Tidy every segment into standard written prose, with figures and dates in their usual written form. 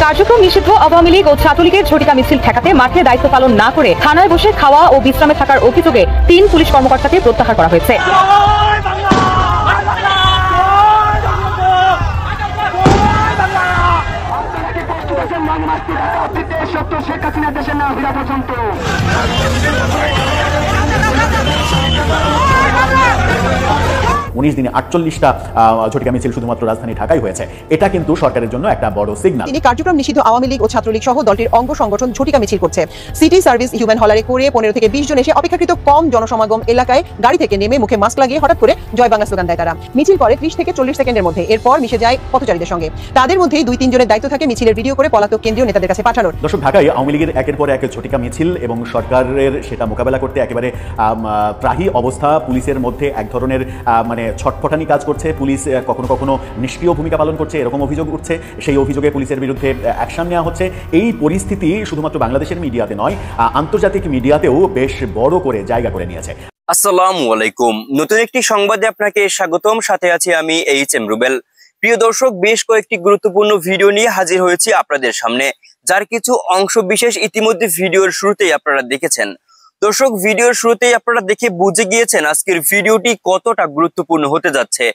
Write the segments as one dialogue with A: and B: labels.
A: কার্যক্রম নিষিদ্ধ আওয়ামী লীগ ও ছাত্রলীগের ঝটিকা মিছিল ঠেকাতে মাঠে দায়িত্ব পালন না করে থানায় বসে খাওয়া ও বিশ্রামে থাকার অভিযোগে 3 পুলিশ কর্মকর্তাকে প্রত্যাহার করা হয়েছে।
B: শেখ হাসিনা দেশের না ফেরা পর্যন্ত
C: 19 দিনে 48টা ঝটিকা মিছিল শুধুমাত্র রাজধানী ঢাকায় হয়েছে। এটা কিন্তু সরকারের জন্য একটা বড় সিগন্যাল।
D: তিনি কার্যক্রম নিষিদ্ধ আওয়ামী লীগ ও ছাত্রলীগ সহ দলটির অঙ্গ সংগঠন ঝটিকা মিছিল করছে। সিটি সার্ভিস হিউম্যান হলারে করে 15 থেকে 20 জন এসে অপেক্ষাকৃত কম জনসমাগম এলাকায় গাড়ি থেকে নেমে মুখে মাস্ক লাগিয়ে হঠাৎ করে জয় বাংলা স্লোগান দেয় তারা। মিছিল করে 30 থেকে 40 সেকেন্ডের মধ্যে, এরপর মিশে যায় পথচারীদের সঙ্গে। তাদের মধ্যেই 2-3 জনের দায়িত্ব থাকে মিছিলের ভিডিও করে পলাতক কেন্দ্রীয় নেতাদের কাছে পাঠানোর।
C: দর্শক, ঢাকায় আওয়ামী লীগের একের পর এক ঝটিকা মিছিল এবং সরকারের সেটা মোকাবেলা করতে একেবারে ত্রাহি অবস্থা। পুলিশের মধ্যে এক ধরনের মানে ছটফটানি কাজ করছে। পুলিশ কখনো কখনো নিষ্ক্রিয় ভূমিকা পালন করছে, এরকম অভিযোগ উঠছে। সেই অভিযোগে পুলিশের বিরুদ্ধে অ্যাকশন নেওয়া হচ্ছে। এই পরিস্থিতি শুধুমাত্র বাংলাদেশের মিডিয়াতে নয়, আন্তর্জাতিক মিডিয়াতেও বেশ বড় করে জায়গা করে নিয়েছে।
E: আসসালামু আলাইকুম, নতুন একটি সংবাদে আপনাকে স্বাগতম। সাথে আছি আমি এইচ.এম. রুবেল। প্রিয় দর্শক, বেশ কয়েকটি গুরুত্বপূর্ণ ভিডিও নিয়ে হাজির হয়েছি আপনাদের সামনে, যার কিছু অংশ বিশেষ ইতিমধ্যে ভিডিওর শুরুতেই আপনারা দেখেছেন। দর্শক, ভিডিওর শুরুতেই আপনারা দেখে বুঝে গিয়েছেন আজকের ভিডিওটি কতটা গুরুত্বপূর্ণ হতে যাচ্ছে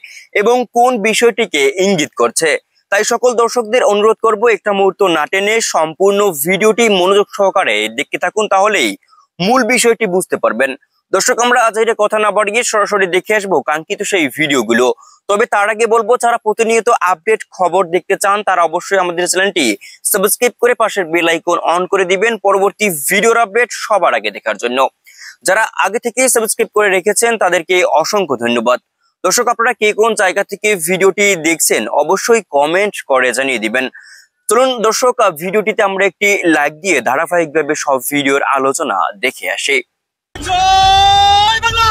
E: এবং কোন বিষয়টিকে ইঙ্গিত করছে। তাই সকল দর্শকদের অনুরোধ করব, একটা মুহূর্ত না টেনে সম্পূর্ণ ভিডিওটি মনোযোগ সহকারে দেখতে থাকুন, তাহলেই মূল বিষয়টি বুঝতে পারবেন। দর্শক, আমরা আজ এটা কথা না বাড়িয়ে সরাসরি দেখে আসবো কাঙ্ক্ষিত সেই ভিডিওগুলো। তবে তার আগে বলবো, যারা প্রতিনিয়ত আপডেট খবর দেখতে চান তারা অবশ্যই আমাদের চ্যানেলটি সাবস্ক্রাইব করে পাশের বেল আইকন অন করে দিবেন পরবর্তী ভিডিওর আপডেট সবার আগে দেখার জন্য। যারা আগে থেকে সাবস্ক্রাইব করে রেখেছেন তাদেরকে অসংখ্য ধন্যবাদ। দর্শক, আপনারা কে কোন জায়গা থেকে ভিডিওটি দেখছেন অবশ্যই কমেন্ট করে জানিয়ে দিবেন। চলুন দর্শক, ভিডিওটিতে আমরা একটি লাইক দিয়ে ধারাবাহিকভাবে সব ভিডিওর আলোচনা দেখে আসি।
F: জয় বাংলা,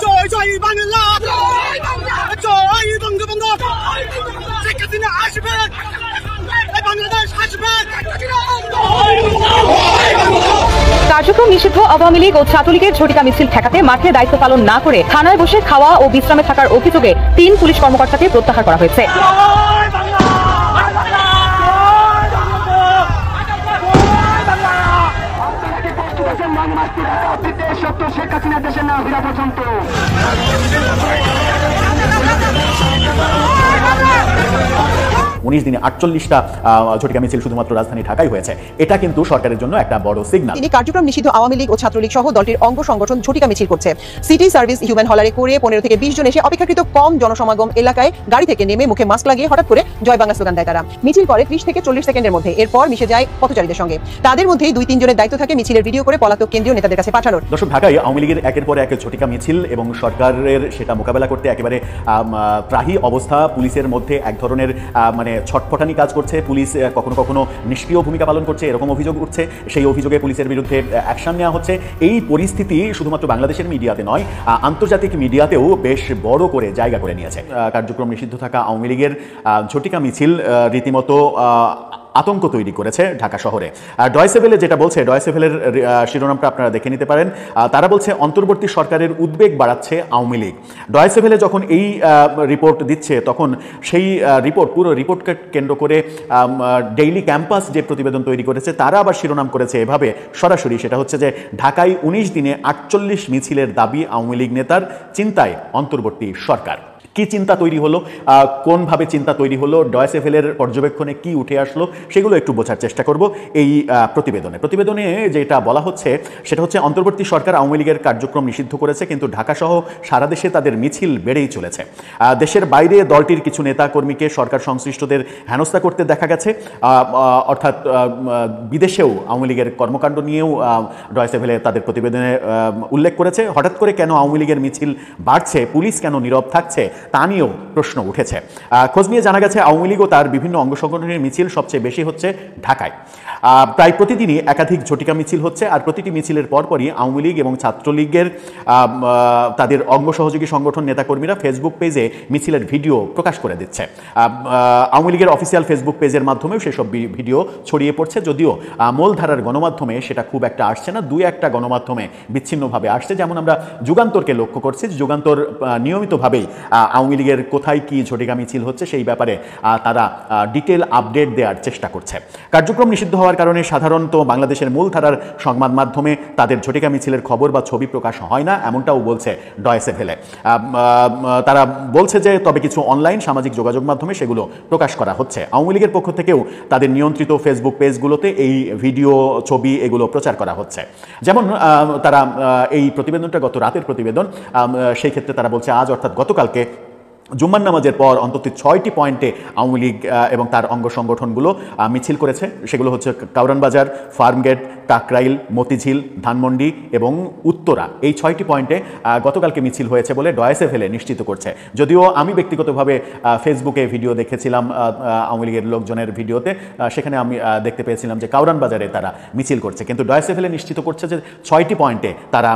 F: জয় জয় বাংলা, জয় বঙ্গবন্ধু, শেখ হাসিনা আসবে, বাংলাদেশ আসবে।
A: কার্যক্রম নিষিদ্ধ আওয়ামী লীগ ও ছাত্রলীগের ঝটিকা মিছিল ঠেকাতে মাঠে দায়িত্ব পালন না করে থানায় বসে খাওয়া ও বিশ্রামে থাকার অভিযোগে 3 পুলিশ কর্মকর্তাকে প্রত্যাহার করা হয়েছে।
B: শেখ হাসিনা দেশের না ফেরা পর্যন্ত
C: 19 দিনে 48টা ঝটিকা মিছিল শুধুমাত্র রাজধানী ঢাকায় হয়েছে। এটা কিন্তু সরকারের জন্য একটা বড় সিগন্যাল।
D: তিনি কার্যক্রম নিষিদ্ধ আওয়ামী লীগ ও ছাত্রলীগ সহ দলটির অঙ্গ সংগঠন ঝটিকা মিছিল করছে। সিটি সার্ভিস হিউম্যান হলারে করে 15 থেকে 20 জন এসে অপেক্ষাকৃত কম জনসমাগম এলাকায় গাড়ি থেকে নেমে মুখে মাস্ক লাগিয়ে হঠাৎ করে জয় বাংলা স্লোগান দেয় তারা। মিছিল করে 30 থেকে 40 সেকেন্ডের মধ্যে, এরপর মিশে যায় পথচারীদের সঙ্গে। তাদের মধ্যেই 2-3 জনের দায়িত্ব থাকে মিছিলের ভিডিও করে পলাতক কেন্দ্রীয় নেতাদের কাছে পাঠানোর।
C: দর্শক, ঢাকায় আওয়ামী লীগের একের পর এক ঝটিকা মিছিল এবং সরকারের সেটা মোকাবেলা করতে একেবারে ত্রাহি অবস্থা। পুলিশের মধ্যে এক ধরনের মানে ছটফটানি কাজ করছে। পুলিশ কখনো কখনো নিষ্ক্রিয় ভূমিকা পালন করছে, এরকম অভিযোগ উঠছে। সেই অভিযোগে পুলিশের বিরুদ্ধে অ্যাকশন নেওয়া হচ্ছে। এই পরিস্থিতি শুধুমাত্র বাংলাদেশের মিডিয়াতে নয়, আন্তর্জাতিক মিডিয়াতেও বেশ বড় করে জায়গা করে নিয়েছে। কার্যক্রম নিষিদ্ধ থাকা আওয়ামী লীগের ঝটিকা মিছিল রীতিমতো আতঙ্ক তৈরি করেছে ঢাকা শহরে। ডয়েচে ভেলে যেটা বলছে, ডয়েচে ভেলের শিরোনামটা আপনারা দেখে নিতে পারেন। তারা বলছে অন্তর্বর্তী সরকারের উদ্বেগ বাড়াচ্ছে আওয়ামী লীগ। ডয়েচে ভেলে যখন এই রিপোর্ট দিচ্ছে তখন সেই পুরো রিপোর্টকে কেন্দ্র করে ডেইলি ক্যাম্পাস যে প্রতিবেদন তৈরি করেছে তারা আবার শিরোনাম করেছে এভাবে সরাসরি, সেটা হচ্ছে যে ঢাকায় 19 দিনে 48 মিছিলের দাবি আওয়ামী লীগ নেতার, চিন্তায় অন্তর্বর্তী সরকার। কি চিন্তা তৈরি হলো, কোনভাবে চিন্তা তৈরি হলো, ডয়েচে ভেলের পর্যবেক্ষণে কি উঠে আসলো, সেগুলো একটু বোঝার চেষ্টা করব এই প্রতিবেদনে যেটা বলা হচ্ছে সেটা হচ্ছে অন্তর্বর্তী সরকার আওয়ামী লীগের কার্যক্রম নিষিদ্ধ করেছে, কিন্তু ঢাকাসহ সারা দেশে তাদের মিছিল বেড়েই চলেছে। দেশের বাইরে দলটির কিছু নেতা কর্মীকে সরকার সংশ্লিষ্টদের হেনস্থা করতে দেখা গেছে, অর্থাৎ বিদেশেও আওয়ামী লীগের কর্মকাণ্ড নিয়েও ডয়েচে ভেলে তাদের প্রতিবেদনে উল্লেখ করেছে। হঠাৎ করে কেন আওয়ামী লীগের মিছিল বাড়ছে, পুলিশ কেন নীরব থাকছে, তা নিয়েও প্রশ্ন উঠেছে। খোঁজ নিয়ে জানা গেছে আওয়ামী লীগ ও তার বিভিন্ন অঙ্গ সংগঠনের মিছিল সবচেয়ে বেশি হচ্ছে ঢাকায়। প্রায় প্রতিদিনই একাধিক ঝটিকা মিছিল হচ্ছে, আর প্রতিটি মিছিলের পরপরই আওয়ামী লীগ এবং ছাত্রলীগের তাদের অঙ্গ সহযোগী সংগঠন নেতাকর্মীরা ফেসবুক পেজে মিছিলের ভিডিও প্রকাশ করে দিচ্ছে। আওয়ামী লীগের অফিসিয়াল ফেসবুক পেজের মাধ্যমেও সেসব ভিডিও ছড়িয়ে পড়ছে, যদিও মূলধারার গণমাধ্যমে সেটা খুব একটা আসছে না, 2-1টা গণমাধ্যমে বিচ্ছিন্নভাবে আসছে। যেমন আমরা যুগান্তরকে লক্ষ্য করছি, যুগান্তর নিয়মিতভাবেই আওয়ামী লীগের কোথায় কি ঝটিকা মিছিল হচ্ছে সেই ব্যাপারে তারা ডিটেল আপডেট দেওয়ার চেষ্টা করছে। কার্যক্রম নিষিদ্ধ হওয়ার কারণে সাধারণত বাংলাদেশের মূলধারার সংবাদ মাধ্যমে তাদের ঝটিকা মিছিলের খবর বা ছবি প্রকাশ হয় না, এমনটাও বলছে ডয়েচে ভেলে। তারা বলছে যে তবে কিছু অনলাইন সামাজিক যোগাযোগ মাধ্যমে সেগুলো প্রকাশ করা হচ্ছে। আওয়ামী লীগের পক্ষ থেকেও তাদের নিয়ন্ত্রিত ফেসবুক পেজগুলোতে এই ভিডিও ছবি এগুলো প্রচার করা হচ্ছে। যেমন তারা এই প্রতিবেদনটা গত রাতের প্রতিবেদন, সেই ক্ষেত্রে তারা বলছে আজ অর্থাৎ গতকালকে জুম্মার নামাজের পর অন্তত 6টি পয়েন্টে আওয়ামী লীগ এবং তার অঙ্গ সংগঠনগুলো মিছিল করেছে। সেগুলো হচ্ছে কাউরান বাজার, ফার্মগেট, কাকরাইল, মতিঝিল, ধানমন্ডি এবং উত্তরা। এই 6টি পয়েন্টে গতকালকে মিছিল হয়েছে বলে ডয়েচে ভেলে নিশ্চিত করছে। যদিও আমি ব্যক্তিগতভাবে ফেসবুকে ভিডিও দেখেছিলাম আওয়ামী লীগের লোকজনের ভিডিওতে, সেখানে আমি দেখতে পেয়েছিলাম যে কাউরান বাজারে তারা মিছিল করছে, কিন্তু ডয়েচে ভেলে নিশ্চিত করছে যে 6টি পয়েন্টে তারা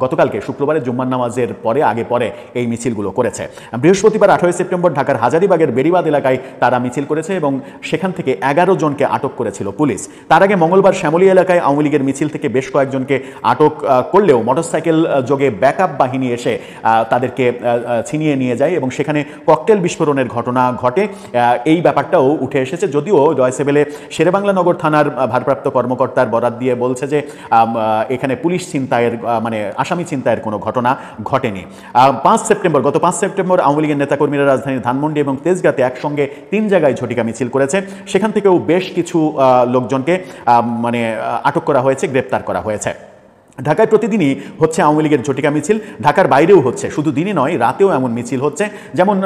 C: গতকালকে শুক্রবারে জুম্মার নামাজের আগে পরে এই মিছিলগুলো করেছে। বৃহস্পতিবার 18 সেপ্টেম্বর ঢাকার হাজারীবাগের বেড়িবাঁধ এলাকায় তারা মিছিল করেছে এবং সেখান থেকে 11 জনকে আটক করেছিল পুলিশ। তার আগে মঙ্গলবার শ্যামলী এলাকায় আওয়ামী লীগের মিছিল থেকে বেশ কয়েকজনকে আটক করলেও মোটরসাইকেল যোগে ব্যাকআপ বাহিনী এসে তাদেরকে ছিনিয়ে নিয়ে যায় এবং সেখানে ককটেল বিস্ফোরণের ঘটনা ঘটে। এই ব্যাপারটাও উঠে এসেছে, যদিও ডয়েচে ভেলে শেরেবাংলা নগর থানার ভারপ্রাপ্ত কর্মকর্তার বরাত দিয়ে বলছে যে এখানে পুলিশ ছিনতাইয়ের মানে আসামি ছিনতাইয়ের কোনো ঘটনা ঘটেনি। গত 5 সেপ্টেম্বর আওয়ামী লীগের নেতাকর্মীরা রাজধানীর ধানমন্ডি এবং তেজগাঁতে একসঙ্গে 3 জায়গায় ঝটিকা মিছিল করেছে। সেখান থেকেও বেশ কিছু লোকজনকে মানে আটক করা হয়েছে, গ্রেপ্তার করা হয়েছে। ঢাকায় প্রতিদিনই হচ্ছে আওয়ামী লীগের ঝটিকা মিছিল, ঢাকার বাইরেও হচ্ছে, শুধু দিনই নয় রাতেও এমন মিছিল হচ্ছে। যেমন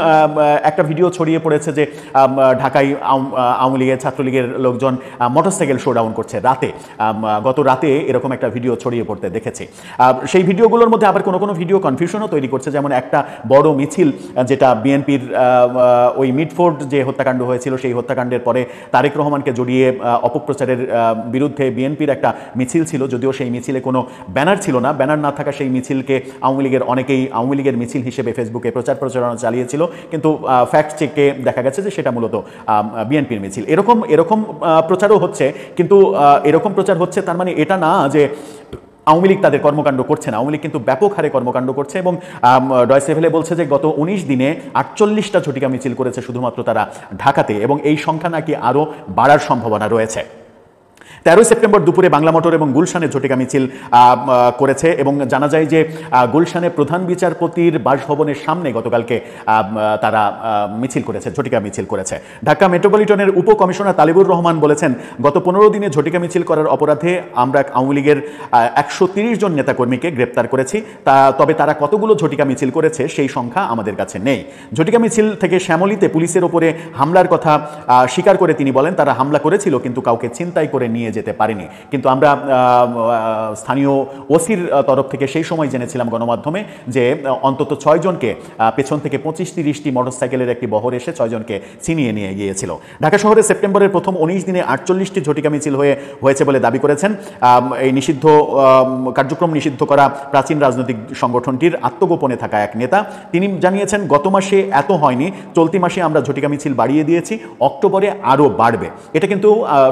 C: একটা ভিডিও ছড়িয়ে পড়েছে যে ঢাকায় আওয়ামী লীগের ছাত্রলীগের লোকজন মোটরসাইকেল শোডাউন করছে রাতে। গত রাতে এরকম একটা ভিডিও ছড়িয়ে পড়তে দেখেছি। সেই ভিডিওগুলোর মধ্যে আবার কোনো ভিডিও কনফিউশনও তৈরি করছে, যেমন একটা বড় মিছিল যেটা বিএনপির ওই মিডফোর্ড যে হত্যাকাণ্ড হয়েছিল সেই হত্যাকাণ্ডের পরে তারেক রহমানকে জড়িয়ে অপপ্রচারের বিরুদ্ধে বিএনপির একটা মিছিল ছিল, যদিও সেই মিছিলে কোনো ব্যানার ছিল না। ব্যানার না থাকা সেই মিছিলকে আওয়ামী লীগের অনেকেই আওয়ামী লীগের মিছিল হিসেবে ফেসবুকে প্রচারণা চালিয়েছিল, কিন্তু ফ্যাক্ট চেকে দেখা গেছে যে সেটা মূলত বিএনপির মিছিল। এরকম প্রচারও হচ্ছে, কিন্তু এরকম প্রচার হচ্ছে তার মানে এটা না যে আওয়ামী লীগ তাদের কর্মকাণ্ড করছে না। আওয়ামী লীগ কিন্তু ব্যাপক হারে কর্মকাণ্ড করছে এবং ডয়েচে ভেলে বলছে যে গত 19 দিনে 48টা ঝটিকা মিছিল করেছে শুধুমাত্র তারা ঢাকাতে, এবং এই সংখ্যা নাকি আরও বাড়ার সম্ভাবনা রয়েছে। 13 সেপ্টেম্বর দুপুরে বাংলা মোটর এবং গুলশানে ঝটিকা মিছিল করেছে এবং জানা যায় যে গুলশানে প্রধান বিচারপতির বাসভবনের সামনে গতকালকে তারা মিছিল করেছে, ঝটিকা মিছিল করেছে। ঢাকা মেট্রোপলিটনের উপকমিশনার তালিবুর রহমান বলেছেন, গত 15 দিনে ঝটিকা মিছিল করার অপরাধে আমরা আওয়ামী লীগের 130 জন নেতাকর্মীকে গ্রেপ্তার করেছি। তবে তারা কতগুলো ঝটিকা মিছিল করেছে সেই সংখ্যা আমাদের কাছে নেই। ঝটিকা মিছিল থেকে শ্যামলীতে পুলিশের ওপরে হামলার কথা স্বীকার করে তিনি বলেন, তারা হামলা করেছিল কিন্তু কাউকে ছিনতাই করে নিয়ে যেতে পারেনি। কিন্তু আমরা স্থানীয় ওসির তরফ থেকে সেই সময় জেনেছিলাম গণমাধ্যমে যে অন্তত 6 জনকে পেছন থেকে 25-30টি মোটরসাইকেলের একটি বহর এসে 6 জনকে ছিনিয়ে নিয়ে গিয়েছিল। ঢাকা শহরে সেপ্টেম্বরের প্রথম 19 দিনে 48টি ঝটিকা মিছিল হয়েছে বলে দাবি করেছেন এই কার্যক্রম নিষিদ্ধ করা প্রাচীন রাজনৈতিক সংগঠনটির আত্মগোপনে থাকা এক নেতা। তিনি জানিয়েছেন, গত মাসে এত হয়নি, চলতি মাসে আমরা ঝটিকা মিছিল বাড়িয়ে দিয়েছি, অক্টোবরে আরও বাড়বে। এটা কিন্তু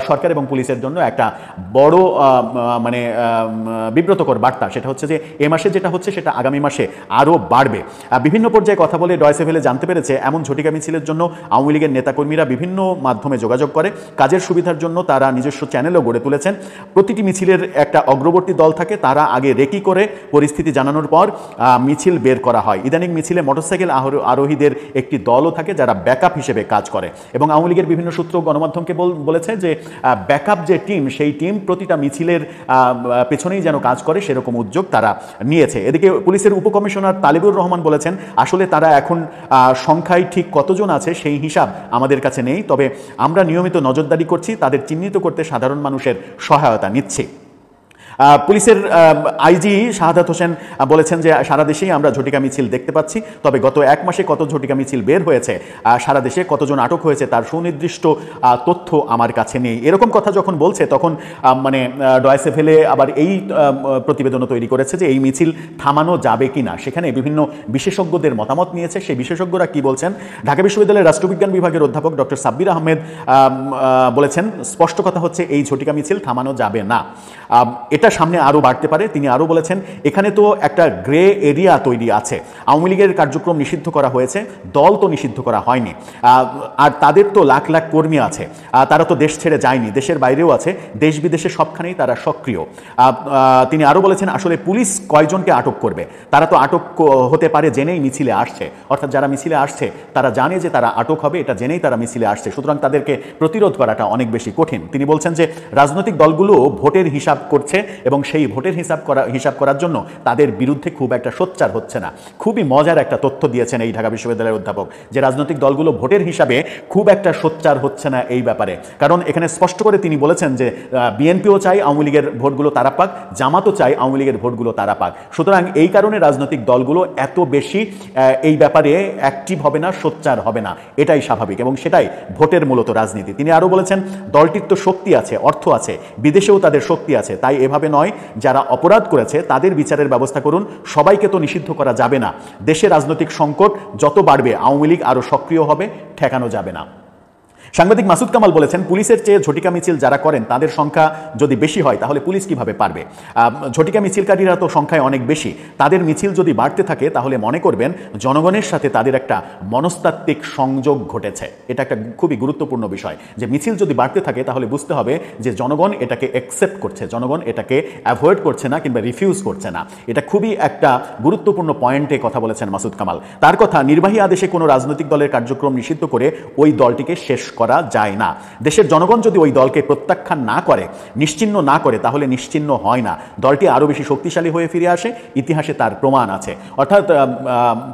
C: সরকার এবং পুলিশের জন্য একটা বড় মানে বিব্রতকর বার্তা। সেটা হচ্ছে যে এ মাসে যেটা হচ্ছে সেটা আগামী মাসে আরও বাড়বে। বিভিন্ন পর্যায়ে কথা বলে ডয়েচে ভেলে জানতে পেরেছে এমন ঝটিকা মিছিলের জন্য আওয়ামী লীগের নেতাকর্মীরা বিভিন্ন মাধ্যমে যোগাযোগ করে। কাজের সুবিধার জন্য তারা নিজস্ব চ্যানেলও গড়ে তুলেছেন। প্রতিটি মিছিলের একটা অগ্রবর্তী দল থাকে, তারা আগে রেকি করে পরিস্থিতি জানানোর পর মিছিল বের করা হয়। ইদানিং মিছিলে মোটরসাইকেল আরোহীদের একটি দলও থাকে যারা ব্যাকআপ হিসেবে কাজ করে এবং আওয়ামী লীগের বিভিন্ন সূত্র গণমাধ্যমকে বলেছে যে ব্যাকআপ যে টিম সেই টিম প্রতিটা মিছিলের পেছনেই যেন কাজ করে সেরকম উদ্যোগ তারা নিয়েছে। এদিকে পুলিশের উপকমিশনার তালিবুর রহমান বলেছেন, আসলে তারা এখন সংখ্যায় ঠিক কতজন আছে সেই হিসাব আমাদের কাছে নেই, তবে আমরা নিয়মিত নজরদারি করছি, তাদের চিহ্নিত করতে সাধারণ মানুষের সহায়তা নিচ্ছি। পুলিশের আইজি শাহাদাত হোসেন বলেছেন যে সারা দেশেই আমরা ঝটিকা মিছিল দেখতে পাচ্ছি, তবে গত 1 মাসে কত ঝটিকা মিছিল বের হয়েছে, সারা দেশে কতজন আটক হয়েছে তার সুনির্দিষ্ট তথ্য আমার কাছে নেই। এরকম কথা যখন বলছে তখন মানে ডয়েচে ভেলে আবার এই প্রতিবেদনও তৈরি করেছে যে এই মিছিল থামানো যাবে কিনা। সেখানে বিভিন্ন বিশেষজ্ঞদের মতামত নিয়েছে। সেই বিশেষজ্ঞরা কি বলছেন? ঢাকা বিশ্ববিদ্যালয়ের রাষ্ট্রবিজ্ঞান বিভাগের অধ্যাপক ডক্টর সাব্বির আহমেদ বলেছেন, স্পষ্ট কথা হচ্ছে এই ঝটিকা মিছিল থামানো যাবে না। এটা এটা সামনে আরও বাড়তে পারে। তিনি আরও বলেছেন এখানে তো একটা গ্রে এরিয়া তৈরি আছে, আওয়ামী লীগের কার্যক্রম নিষিদ্ধ করা হয়েছে, দল তো নিষিদ্ধ করা হয়নি, আর তাদের তো লাখ লাখ কর্মী আছে, তারা তো দেশ ছেড়ে যায়নি, দেশের বাইরেও আছে, দেশ বিদেশে সবখানেই তারা সক্রিয়। তিনি আরও বলেছেন আসলে পুলিশ কয়জনকে আটক করবে, তারা তো আটক হতে পারে জেনেই মিছিলে আসছে, অর্থাৎ যারা মিছিলে আসছে তারা জানে যে তারা আটক হবে, এটা জেনেই তারা মিছিলে আসছে, সুতরাং তাদেরকে প্রতিরোধ করাটা অনেক বেশি কঠিন। তিনি বলছেন যে রাজনৈতিক দলগুলো ভোটের হিসাব করছে এবং সেই ভোটের হিসাব করার জন্য তাদের বিরুদ্ধে খুব একটা সোচ্চার হচ্ছে না। খুবই মজার একটা তথ্য দিয়েছেন এই ঢাকা বিশ্ববিদ্যালয়ের অধ্যাপক, যে রাজনৈতিক দলগুলো ভোটের হিসাবে খুব একটা সোচ্চার হচ্ছে না এই ব্যাপারে। কারণ এখানে স্পষ্ট করে তিনি বলেছেন যে বিএনপিও চাই আওয়ামী লীগের ভোটগুলো তারা পাক, জামাতও চাই আওয়ামী লীগের ভোটগুলো তারা পাক। সুতরাং এই কারণে রাজনৈতিক দলগুলো এত বেশি এই ব্যাপারে অ্যাক্টিভ হবে না, সোচ্চার হবে না, এটাই স্বাভাবিক এবং সেটাই ভোটের মূলত রাজনীতি। তিনি আরও বলেছেন দলটির তো শক্তি আছে, অর্থ আছে, বিদেশেও তাদের শক্তি আছে, তাই এভাবে নয়, যারা অপরাধ করেছে তাদের বিচারের ব্যবস্থা করুন, সবাইকে তো নিষিদ্ধ করা যাবে না। দেশে রাজনৈতিক সংকট যত বাড়বে আওয়ামী লীগ আরও সক্রিয় হবে, ঠেকানো যাবে না। সাংবাদিক মাসুদ কামাল বলেছেন পুলিশের চেয়ে ঝটিকা মিছিল যারা করেন তাদের সংখ্যা যদি বেশি হয় তাহলে পুলিশ কিভাবে পারবে? ঝটিকা মিছিলকারীরা তো সংখ্যায় অনেক বেশি, তাদের মিছিল যদি বাড়তে থাকে তাহলে মনে করবেন জনগণের সাথে তাদের একটা মনস্তাত্ত্বিক সংযোগ ঘটেছে। এটা একটা খুবই গুরুত্বপূর্ণ বিষয়, যে মিছিল যদি বাড়তে থাকে তাহলে বুঝতে হবে যে জনগণ এটাকে অ্যাকসেপ্ট করছে, জনগণ এটাকে অ্যাভয়েড করছে না কিংবা রিফিউজ করছে না। এটা খুবই একটা গুরুত্বপূর্ণ পয়েন্টে কথা বলেছেন মাসুদ কামাল। তার কথা, নির্বাহী আদেশে কোনো রাজনৈতিক দলের কার্যক্রম নিষিদ্ধ করে ওই দলটিকে শেষ করা যায় না। দেশের জনগণ যদি ওই দলকে প্রত্যাখ্যান না করে, নিশ্চিহ্ন না করে, তাহলে নিশ্চিহ্ন হয় না, দলটি আরও বেশি শক্তিশালী হয়ে ফিরে আসে, ইতিহাসে তার প্রমাণ আছে। অর্থাৎ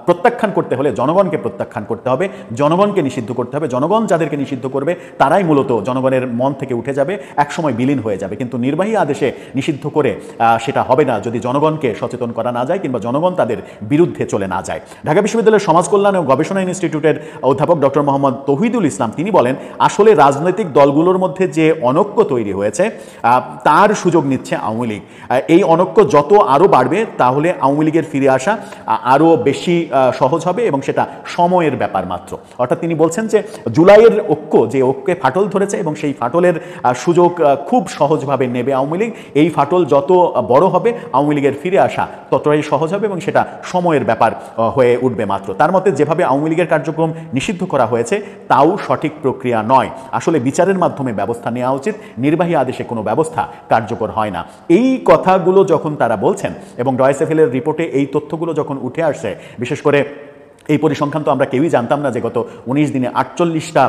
C: প্রত্যাখ্যান করতে হলে জনগণকে প্রত্যাখ্যান করতে হবে, জনগণকে নিষিদ্ধ করতে হবে। জনগণ যাদেরকে নিষিদ্ধ করবে তারাই মূলত জনগণের মন থেকে উঠে যাবে, একসময় বিলীন হয়ে যাবে। কিন্তু নির্বাহী আদেশে নিষিদ্ধ করে সেটা হবে না যদি জনগণকে সচেতন করা না যায় কিংবা জনগণ তাদের বিরুদ্ধে চলে না যায়। ঢাকা বিশ্ববিদ্যালয়ের সমাজ কল্যাণ ও গবেষণা ইনস্টিটিউটের অধ্যাপক ডক্টর মোহাম্মদ তৌহিদুল ইসলাম তিনি বলেন আসলে রাজনৈতিক দলগুলোর মধ্যে যে অনৈক্য তৈরি হয়েছে তার সুযোগ নিচ্ছে আওয়ামী লীগ। এই অনৈক্য যত আরও বাড়বে তাহলে আওয়ামী লীগের ফিরে আসা আরও বেশি সহজ হবে এবং সেটা সময়ের ব্যাপার মাত্র। অর্থাৎ তিনি বলছেন যে জুলাইয়ের ঐক্য, যে ঐক্যে ফাটল ধরেছে এবং সেই ফাটলের সুযোগ খুব সহজভাবে নেবে আওয়ামী লীগ। এই ফাটল যত বড় হবে আওয়ামী লীগের ফিরে আসা ততটাই সহজ হবে এবং সেটা সময়ের ব্যাপার হয়ে উঠবে মাত্র। তার মতে যেভাবে আওয়ামী লীগের কার্যক্রম নিষিদ্ধ করা হয়েছে তাও সঠিক প্রক্রিয়া নয়, আসলে বিচারের মাধ্যমে ব্যবস্থা নেওয়া উচিত, নির্বাহী আদেশে কোনো ব্যবস্থা কার্যকর হয় না। এই কথাগুলো যখন তারা বলছেন এবং ডয়সেফেলের রিপোর্টে এই তথ্যগুলো যখন উঠে আসছে, বিশেষ করে এই পরিসংখ্যান তো আমরা কেউই জানতাম না যে গত 19 দিনে 48টা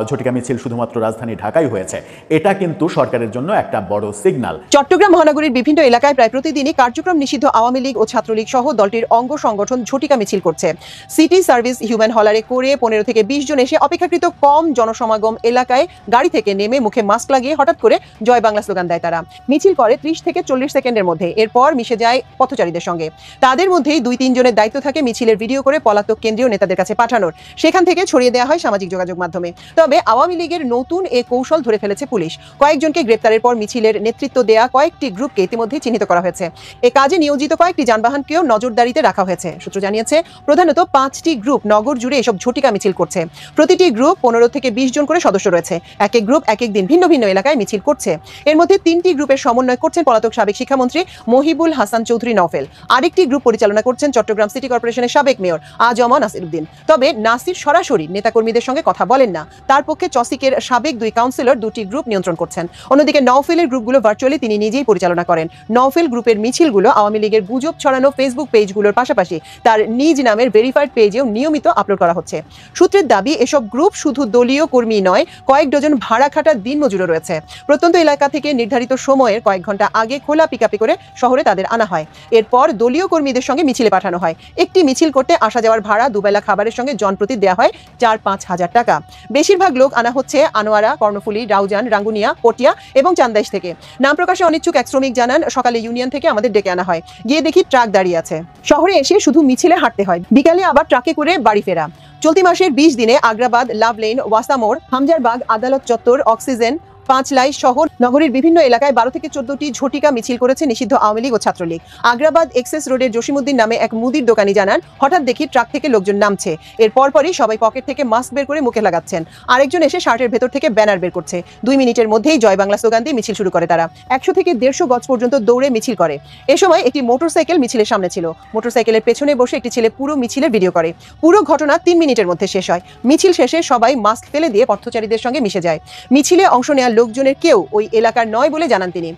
C: ঝটিকা মিছিল শুধুমাত্র রাজধানী ঢাকায় হয়েছে, এটা কিন্তু সরকারের জন্য একটা বড় সিগন্যাল।
D: চট্টগ্রাম মহানগরীর বিভিন্ন এলাকায় প্রায় প্রতিদিনই কার্যক্রম নিষিদ্ধ আওয়ামী লীগ ও ছাত্রলীগ সহ দলটির অঙ্গ সংগঠন ঝটিকা মিছিল করছে। সিটি সার্ভিস হিউম্যান হলারে করে 15 থেকে 20 জন এসে অপেক্ষাকৃত কম জনসমাগম এলাকায় গাড়ি থেকে নেমে মুখে মাস্ক লাগিয়ে হঠাৎ করে জয় বাংলা স্লোগান দেয় তারা। মিছিল করে 30 থেকে 40 সেকেন্ডের মধ্যে, এরপর মিশে যায় পথচারীদের সঙ্গে। তাদের মধ্যেই 2-3 জনের দায়িত্ব থাকে মিছিলের ভিডিও করে পলাতক কেন্দ্রীয় নেতাদের কাছে পাঠানোর, সেখান থেকে ছড়িয়ে দেওয়া হয় সামাজিক যোগাযোগ মাধ্যমে। তবে আওয়ামী লীগের নতুন এ কৌশল ধরে ফেলেছে পুলিশ। কয়েকজনকে গ্রেপ্তারের পর মিছিলের নেতৃত্ব দেয়া কয়েকটি গ্রুপকে ইতিমধ্যে চিহ্নিত করা হয়েছে। এ কাজে নিয়োজিত কয়েকটি যানবাহনকেও নজরদারিতে রাখা হয়েছে। সূত্র জানিয়েছে প্রধানত 5টি গ্রুপ নগর জুড়ে এসব ঝটিকা মিছিল করছে। প্রতিটি গ্রুপ 15 থেকে 20 জন করে সদস্য রয়েছে। এক এক গ্রুপ এক এক দিন ভিন্ন ভিন্ন এলাকায় মিছিল করছে। এর মধ্যে 3টি গ্রুপের সমন্বয় করছেন পলাতক সাবেক শিক্ষামন্ত্রী মহিবুল হাসান চৌধুরী নওফেল। আরেকটি গ্রুপ পরিচালনা করছেন চট্টগ্রাম সিটি কর্পোরেশনের সাবেক মেয়র আজমা নাসিরউদ্দিন। তবে নাসির সরাসরি নেতাকর্মীদের সঙ্গে কথা বলেন না, তার পক্ষে চসিকের সাবেক 2 কাউন্সিলর 2টি গ্রুপ নিয়ন্ত্রণ করছেন। অন্যদিকে নওফেলের গ্রুপগুলো ভার্চুয়ালি তিনি নিজেই পরিচালনা করেন। নওফেল গ্রুপের মিছিলগুলো আওয়ামী লীগের গুজব ছড়ানো ফেসবুক পেজগুলোর পাশাপাশি তার নিজ নামের ভেরিফাইড পেজেও নিয়মিত আপলোড করা হচ্ছে। সূত্রের দাবি এসব গ্রুপ শুধু দলীয় কর্মী নয়, কয়েক ডজন ভাড়া খাটা দিনমজুরও রয়েছে। প্রত্যন্ত এলাকা থেকে নির্ধারিত সময়ের কয়েক ঘন্টা আগে খোলা পিকআপে করে শহরে তাদের আনা হয়। এরপর দলীয় কর্মীদের সঙ্গে মিছিলে পাঠানো হয়। একটি মিছিল করতে আসা যাওয়ার ভাড়া দুবেলা খাবারের সঙ্গে জনপ্রতি দেওয়া হয় 4-5 হাজার টাকা। বেশিরভাগ লোক আনা হচ্ছে আনোয়ারা, কর্ণফুলী, রাউজান, রাঙ্গুনিয়া, পটিয়া এবং চান্দাইশ থেকে। নাম প্রকাশে অনিচ্ছুক এক শ্রমিক জানান, সকালে ইউনিয়ন থেকে আমাদের ডেকে আনা হয়, গিয়ে দেখি ট্রাক দাঁড়িয়ে আছে। শহরে এসে শুধু মিছিলে হাঁটতে হয়, বিকালে আবার ট্রাকে করে বাড়ি ফেরা। চলতি মাসের 20 দিনে আগ্রাবাদ, লাভ লেন, ওয়াসামোড়, হামজারবাগ, আদালত চত্বর, অক্সিজেন, পাঁচলাই সহ নগরীর বিভিন্ন এলাকায় 12 থেকে 14টি ঝটিকা মিছিল করেছে নিষিদ্ধ আওয়ামী লীগ ও ছাত্রলীগ। আগ্রাবাদ এক্সেস রোডের জসিমউদ্দিন নামে এক মুদির দোকানি জানান, হঠাৎ দেখি ট্রাক থেকে লোকজন নামছে। এর পরপরই সবাই পকেট থেকে মাস্ক বের করে মুখে লাগাচ্ছেন। আরেকজন এসে শার্টের ভেতর থেকে ব্যানার বের করছে। 2 মিনিটের মধ্যেই জয় বাংলা স্লোগান দিয়ে মিছিল শুরু করে তারা। 100 থেকে 150 গজ পর্যন্ত দৌড়ে মিছিল করে। এ সময় একটি মোটরসাইকেল মিছিলের সামনে ছিল। মোটরসাইকেলের পেছনে বসে একটি ছেলে পুরো মিছিলের ভিডিও করে। পুরো ঘটনা 3 মিনিটের মধ্যে শেষ হয়। মিছিল শেষে সবাই মাস্ক ফেলে দিয়ে পথচারীদের সঙ্গে মিশে যায়। মিছিলে অংশ নেওয়া লোকজনের কেউ ওই এলাকার নয় বলে জানান তিনি।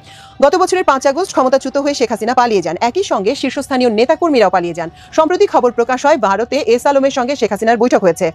D: গত বছরের 5 আগস্ট ক্ষমতাচ্যুত হয়ে শেখ হাসিনা পালিয়ে যান। একই সঙ্গে শীর্ষস্থানীয় নেতাকর্মীরাও পালিয়ে যান। সম্প্রতি খবর প্রকাশ হয় ভারতে এস আলমের সঙ্গে শেখ হাসিনার বৈঠক হয়েছে।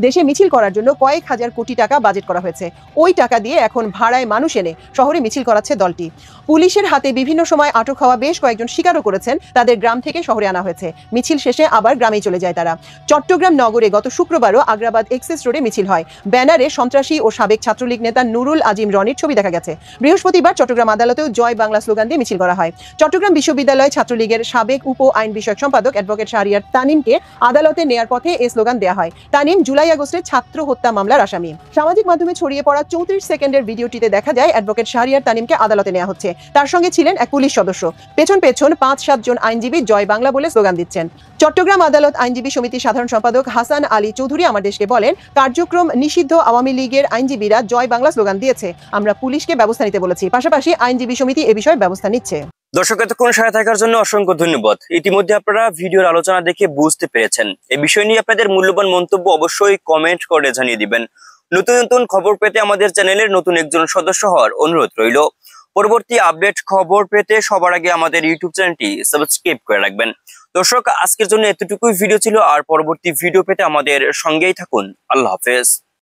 D: দেশে মিছিল করার জন্য কয়েক হাজার কোটি টাকা বাজেট করা হয়েছে। ওই টাকা দিয়ে এখন ভাড়ায় মানুষ এনে শহরে মিছিল করাচ্ছে দলটি। পুলিশের হাতে বিভিন্ন সময় আটক হওয়া বেশ কয়েকজন স্বীকারও করেছেন তাদের গ্রাম থেকে শহরে আনা হয়েছে। মিছিল শেষে আবার গ্রামেই চলে যায় তারা। চট্টগ্রাম নগরে গত শুক্রবারও আগ্রাবাদ এক্সেস রোডে মিছিল হয়। ব্যানারে সন্ত্রাসী ও সাবেক ছাত্রলীগ নেতা নুরুল আজিম রনির ছবি দেখা গেছে। বৃহস্পতিবার চট্টগ্রাম আদালতেও জয় বাংলা স্লোগান দিয়ে মিছিল করা হয়। চট্টগ্রাম বিশ্ববিদ্যালয় ছাত্রলীগের সাবেক উপ আইন বিষয়ক সম্পাদক অ্যাডভোকেট শাহরিয়ার তানিমকে আদালতে নেয়ার পথে এই স্লোগান দেওয়া হয়। তানিম জুলাই আগস্টের ছাত্র হত্যা মামলার আসামি। সামাজিক মাধ্যমে ছড়িয়ে পড়া 34 সেকেন্ডের ভিডিওটিতে দেখা যায় অ্যাডভোকেট শাহরিয়ার তানিমকে আদালতে নেওয়া হচ্ছে। তার সঙ্গে ছিলেন এক পুলিশ সদস্য। পেছন 5-7 জন আইনজীবী জয় বাংলা বলে স্লোগান দিচ্ছেন। চট্টগ্রাম আদালত আইনজীবী সমিতির সাধারণ সম্পাদক হাসান আলী চৌধুরী আমার দেশকে বলেন, কার্যক্রম নিষিদ্ধ আওয়ামী লীগের আইনজীবীরা জয় বাংলা স্লোগান দিয়েছে। আমরা পুলিশকে ব্যবস্থা নিতে বলেছি। পাশাপাশি আইনজীবী সমিতি এ বিষয়ে ব্যবস্থা নিচ্ছে।
E: দর্শক এতক্ষণ সাথে থাকার জন্য অসংখ্য ধন্যবাদ। ইতিমধ্যে আপনারা ভিডিওর আলোচনা দেখে বুঝতে পেরেছেন। এই বিষয় নিয়ে আপনাদের মূল্যবান মন্তব্য অবশ্যই কমেন্ট করে জানিয়ে দিবেন। নতুন নতুন খবর পেতে আমাদের চ্যানেলের নতুন একজন সদস্য হওয়ার অনুরোধ রইল। পরবর্তী আপডেট খবর পেতে সবার আগে আমাদের ইউটিউব চ্যানেলটি সাবস্ক্রাইব করে রাখবেন। দর্শক আজকের জন্য এতটুকুই ভিডিও ছিল। আর পরবর্তী ভিডিও পেতে আমাদের সঙ্গেই থাকুন। আল্লাহ হাফেজ।